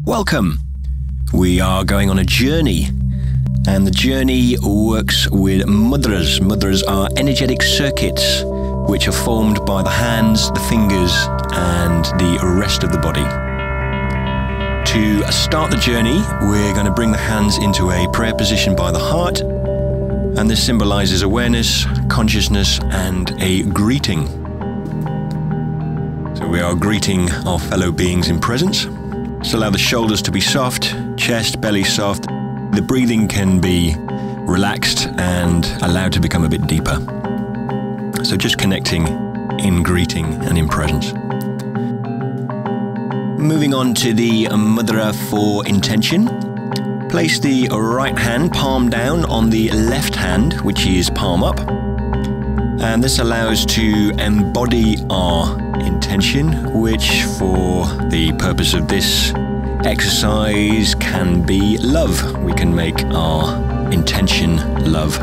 Welcome. We are going on a journey, and the journey works with mudras. Mudras are energetic circuits which are formed by the hands, the fingers, and the rest of the body. To start the journey, we're going to bring the hands into a prayer position by the heart, and this symbolizes awareness, consciousness, and a greeting. So we are greeting our fellow beings in presence. Just allow the shoulders to be soft, chest, belly soft. The breathing can be relaxed and allowed to become a bit deeper. So just connecting in greeting and in presence. Moving on to the mudra for intention. Place the right hand palm down on the left hand, which is palm up. And this allows to embody our intention, which for the purpose of this exercise can be love. We can make our intention love.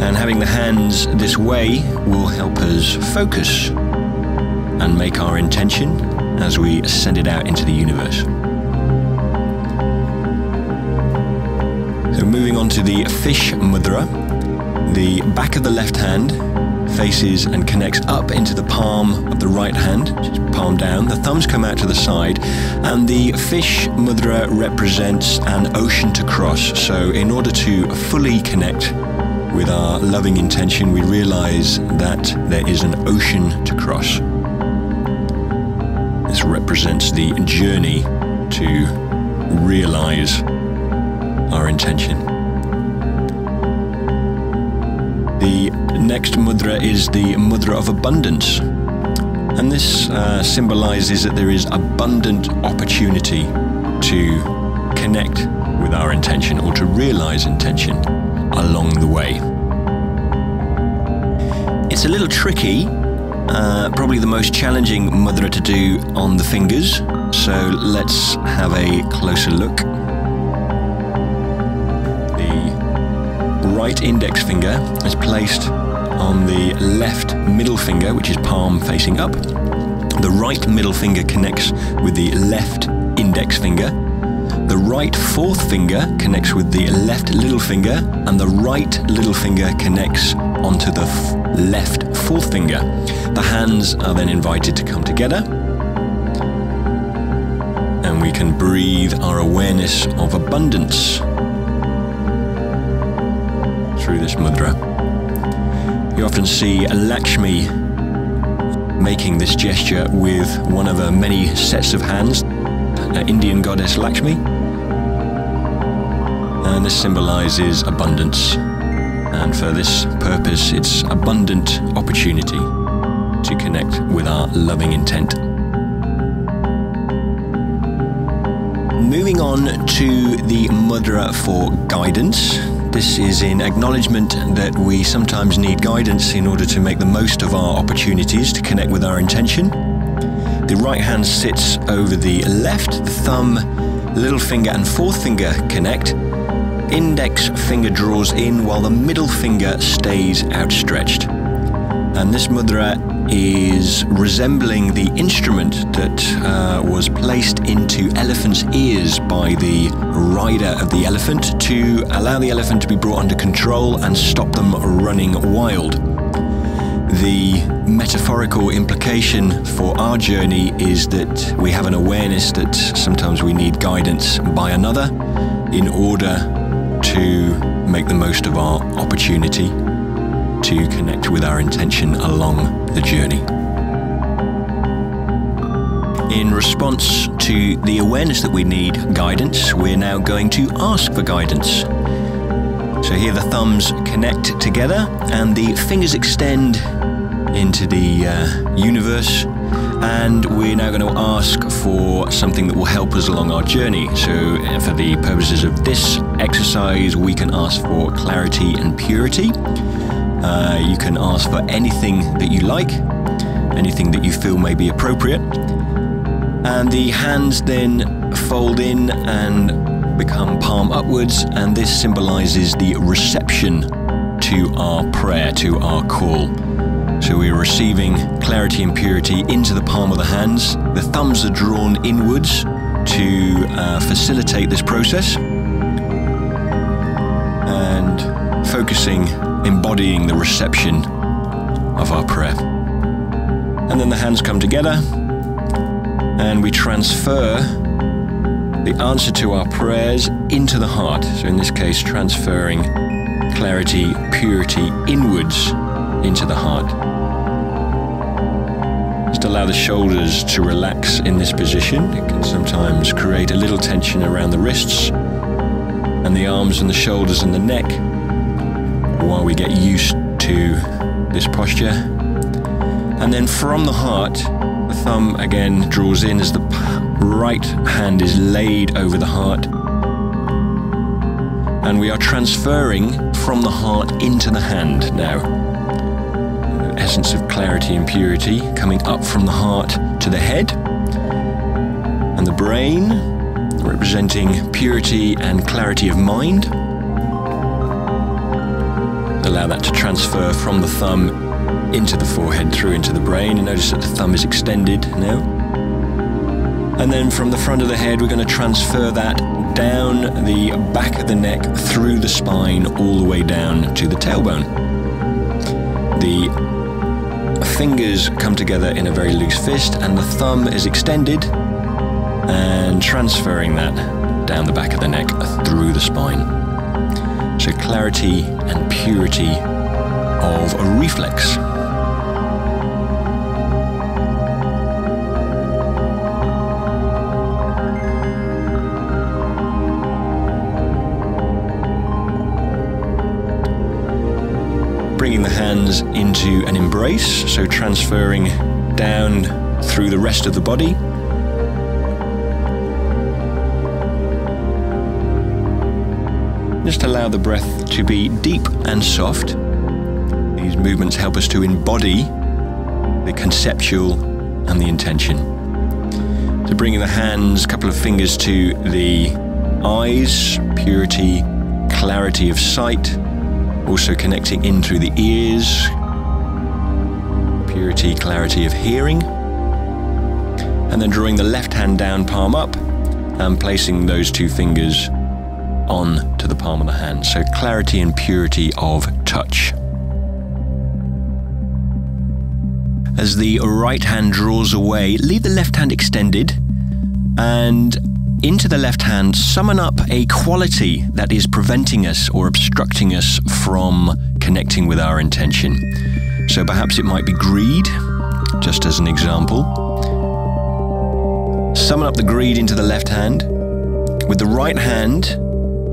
And having the hands this way will help us focus and make our intention as we send it out into the universe. So moving on to the fish mudra. The back of the left hand faces and connects up into the palm of the right hand, just palm down. The thumbs come out to the side, and the fish mudra represents an ocean to cross. So in order to fully connect with our loving intention, we realize that there is an ocean to cross. This represents the journey to realize our intention. The next mudra is the mudra of abundance, and this symbolizes that there is abundant opportunity to connect with our intention or to realize intention along the way. It's a little tricky, probably the most challenging mudra to do on the fingers, so let's have a closer look. Right index finger is placed on the left middle finger, which is palm facing up. The right middle finger connects with the left index finger. The right fourth finger connects with the left little finger, and the right little finger connects onto the left fourth finger. The hands are then invited to come together, and we can breathe our awareness of abundance through this mudra. You often see Lakshmi making this gesture with one of her many sets of hands, Indian goddess Lakshmi. And this symbolizes abundance. And for this purpose, it's abundant opportunity to connect with our loving intent. Moving on to the mudra for guidance. This is in acknowledgement that we sometimes need guidance in order to make the most of our opportunities to connect with our intention. The right hand sits over the left, the thumb, little finger and fourth finger connect. Index finger draws in while the middle finger stays outstretched. And this mudra is resembling the instrument that was placed into elephant's ears by the rider of the elephant to allow the elephant to be brought under control and stop them running wild. The metaphorical implication for our journey is that we have an awareness that sometimes we need guidance by another in order to make the most of our opportunity to connect with our intention along the journey. In response to the awareness that we need guidance, we're now going to ask for guidance. So here the thumbs connect together and the fingers extend into the universe, and we're now going to ask for something that will help us along our journey. So for the purposes of this exercise, we can ask for clarity and purity. You can ask for anything that you like, anything that you feel may be appropriate. And the hands then fold in and become palm upwards, and this symbolizes the reception to our prayer, to our call. So we're receiving clarity and purity into the palm of the hands. The thumbs are drawn inwards to facilitate this process. And focusing, embodying the reception of our prayer. And then the hands come together and we transfer the answer to our prayers into the heart. So in this case, transferring clarity, purity inwards into the heart. Just allow the shoulders to relax in this position. It can sometimes create a little tension around the wrists and the arms and the shoulders and the neck while we get used to this posture. And then from the heart, the thumb again draws in as the right hand is laid over the heart. And we are transferring from the heart into the hand now. The essence of clarity and purity coming up from the heart to the head. And the brain, representing purity and clarity of mind. Allow that to transfer from the thumb into the forehead, through into the brain. And notice that the thumb is extended now. And then from the front of the head, we're going to transfer that down the back of the neck, through the spine, all the way down to the tailbone. The fingers come together in a very loose fist, and the thumb is extended, and transferring that down the back of the neck, through the spine. So clarity and purity of a reflex. Bringing the hands into an embrace, so transferring down through the rest of the body. Just allow the breath to be deep and soft. These movements help us to embody the conceptual and the intention. So bringing the hands, a couple of fingers to the eyes, purity, clarity of sight. Also connecting in through the ears, purity, clarity of hearing. And then drawing the left hand down, palm up, and placing those two fingers on to the palm of the hand. So clarity and purity of touch. As the right hand draws away, leave the left hand extended, and into the left hand, summon up a quality that is preventing us or obstructing us from connecting with our intention. So perhaps it might be greed, just as an example. Summon up the greed into the left hand. With the right hand,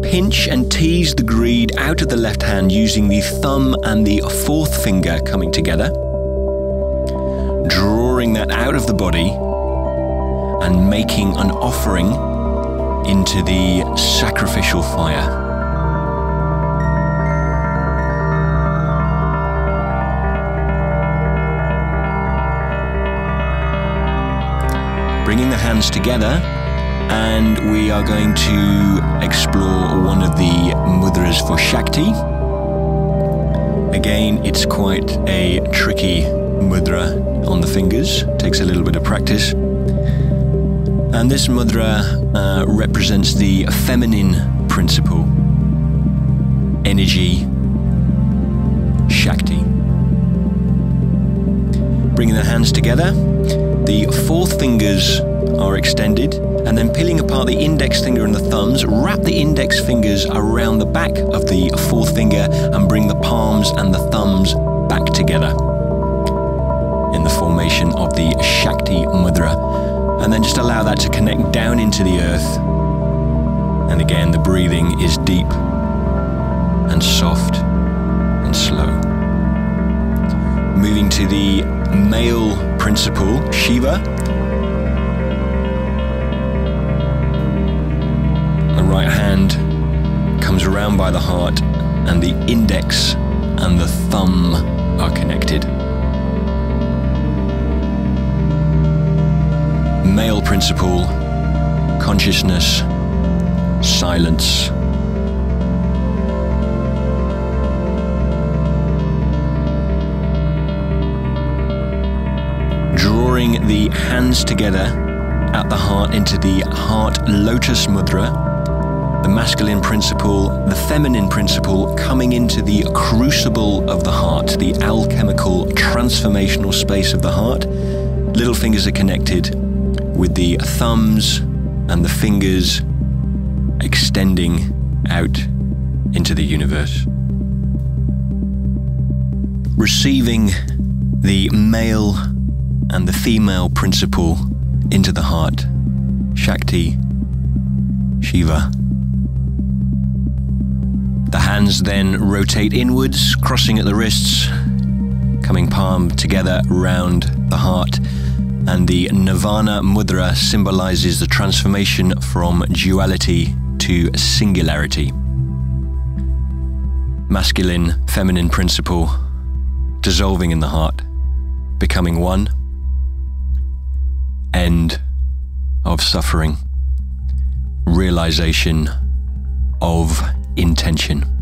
pinch and tease the greed out of the left hand using the thumb and the fourth finger coming together. Drawing that out of the body and making an offering into the sacrificial fire. Bringing the hands together, and we are going to explore one of the mudras for Shakti. Again, it's quite a tricky mudra on the fingers, takes a little bit of practice. And this mudra represents the feminine principle, energy, Shakti. Bringing the hands together, the fourth fingers are extended, and then peeling apart the index finger and the thumbs, wrap the index fingers around the back of the fourth finger and bring the palms and the thumbs back together in the formation of the Shakti mudra. And then just allow that to connect down into the earth. And again, the breathing is deep and soft and slow. Moving to the male principle, Shiva. The right hand comes around by the heart, and the index and the thumb are connected. Male principle, consciousness, silence. drawing the hands together at the heart into the heart lotus mudra, the masculine principle, the feminine principle coming into the crucible of the heart, the alchemical transformational space of the heart. Little fingers are connected with the thumbs and the fingers extending out into the universe. Receiving the male and the female principle into the heart, Shakti, Shiva. The hands then rotate inwards, crossing at the wrists, coming palm together round the heart. And the Nirvana Mudra symbolizes the transformation from duality to singularity. Masculine, feminine principle dissolving in the heart, becoming one. End of suffering. Realization of intention.